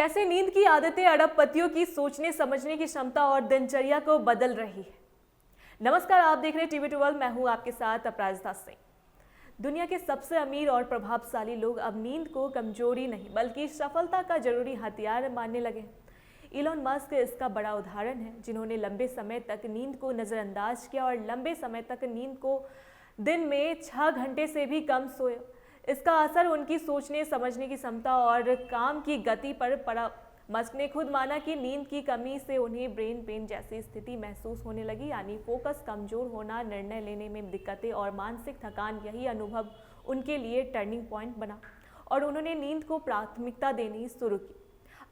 कैसे नींद की आदतें अरबपतियों की सोचने समझने की क्षमता और दिनचर्या को बदल रही है। नमस्कार, आप देख रहे हैं टीवी 12। मैं हूं आपके साथ अपराजिता सिंह। दुनिया के सबसे अमीर और प्रभावशाली लोग अब नींद को कमजोरी नहीं बल्कि सफलता का जरूरी हथियार मानने लगे। इलॉन मस्क इसका बड़ा उदाहरण है, जिन्होंने लंबे समय तक नींद को नज़रअंदाज किया और लंबे समय तक नींद को दिन में 6 घंटे से भी कम सोए। इसका असर उनकी सोचने समझने की क्षमता और काम की गति पर पड़ा। मस्क ने खुद माना कि नींद की कमी से उन्हें ब्रेन पेन जैसी स्थिति महसूस होने लगी, यानी फोकस कमजोर होना, निर्णय लेने में दिक्कतें और मानसिक थकान। यही अनुभव उनके लिए टर्निंग पॉइंट बना और उन्होंने नींद को प्राथमिकता देनी शुरू की।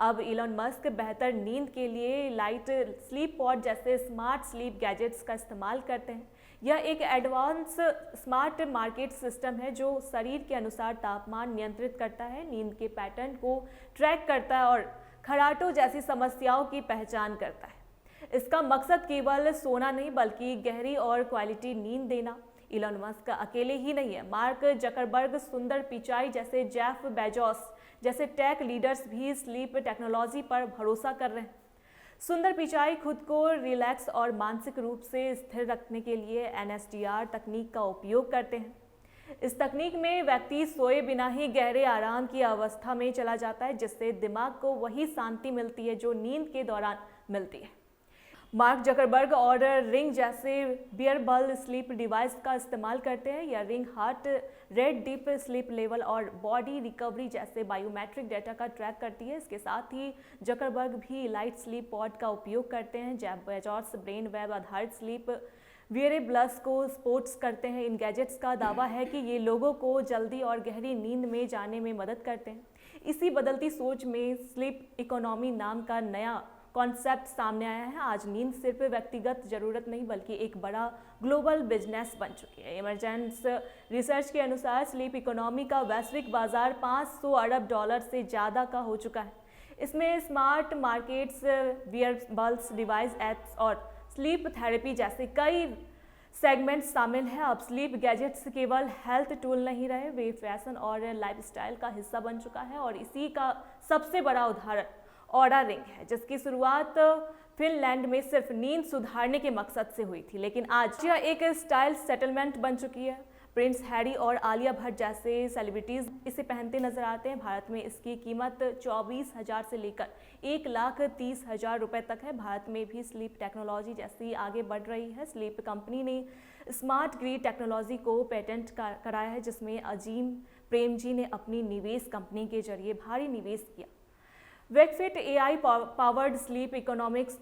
अब इलॉन मस्क बेहतर नींद के लिए लाइट स्लीप पॉड जैसे स्मार्ट स्लीप गैजेट्स का इस्तेमाल करते हैं। यह एक एडवांस स्मार्ट मार्केट सिस्टम है जो शरीर के अनुसार तापमान नियंत्रित करता है, नींद के पैटर्न को ट्रैक करता है और खराटों जैसी समस्याओं की पहचान करता है। इसका मकसद केवल सोना नहीं बल्कि गहरी और क्वालिटी नींद देना। इलॉन मस्क अकेले ही नहीं है, मार्क जकरबर्ग, सुंदर पिचाई जैसे, जेफ बेजोस जैसे टेक लीडर्स भी स्लीप टेक्नोलॉजी पर भरोसा कर रहे हैं। सुंदर पिचाई खुद को रिलैक्स और मानसिक रूप से स्थिर रखने के लिए NSDR तकनीक का उपयोग करते हैं। इस तकनीक में व्यक्ति सोए बिना ही गहरे आराम की अवस्था में चला जाता है, जिससे दिमाग को वही शांति मिलती है जो नींद के दौरान मिलती है। मार्क जकरबर्ग और रिंग जैसे वियरेबल स्लीप डिवाइस का इस्तेमाल करते हैं। यह ring heart rate, deep sleep level और बॉडी रिकवरी जैसे बायोमेट्रिक डेटा का ट्रैक करती है। इसके साथ ही जकरबर्ग भी लाइट स्लीप पॉड का उपयोग करते हैं। जेफ बेजोस ब्रेन वेब आधारित स्लीप वियरेबल्स को स्पोर्ट्स करते हैं। इन गैजेट्स का दावा है कि ये लोगों को जल्दी और गहरी नींद में जाने में मदद करते हैं। इसी बदलती सोच में स्लीप इकोनॉमी नाम का नया कॉन्सेप्ट सामने आया है। आज नींद सिर्फ व्यक्तिगत जरूरत नहीं बल्कि एक बड़ा ग्लोबल बिजनेस बन चुकी है। इमरजेंस रिसर्च के अनुसार स्लीप इकोनॉमी का वैश्विक बाजार $500 अरब से ज़्यादा का हो चुका है। इसमें smart markets, wearables device, apps और स्लीप थेरेपी जैसे कई सेगमेंट्स शामिल हैं। अब स्लीप गैजेट्स केवल हेल्थ टूल नहीं रहे, वे फैशन और लाइफस्टाइल का हिस्सा बन चुका है। और इसी का सबसे बड़ा उदाहरण ओरा रिंग है, जिसकी शुरुआत फिनलैंड में सिर्फ नींद सुधारने के मकसद से हुई थी, लेकिन आज यह एक स्टाइल सेटलमेंट बन चुकी है। प्रिंस हैरी और आलिया भट्ट जैसे सेलिब्रिटीज इसे पहनते नजर आते हैं। भारत में इसकी कीमत 24,000 से लेकर 1,30,000 रुपए तक है। भारत में भी स्लीप टेक्नोलॉजी जैसी आगे बढ़ रही है। स्लीप कंपनी ने स्मार्ट ग्रिड टेक्नोलॉजी को पेटेंट कराया है, जिसमें अजीम प्रेमजी ने अपनी निवेश कंपनी के जरिए भारी निवेश किया। Wakefit AI powered sleep economics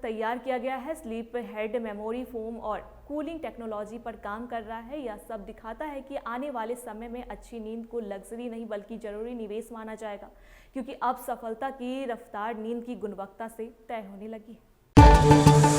तैयार किया गया है। स्लीप हेड मेमोरी फोम और कूलिंग टेक्नोलॉजी पर काम कर रहा है। यह सब दिखाता है कि आने वाले समय में अच्छी नींद को लग्जरी नहीं बल्कि जरूरी निवेश माना जाएगा, क्योंकि अब सफलता की रफ्तार नींद की गुणवत्ता से तय होने लगी है।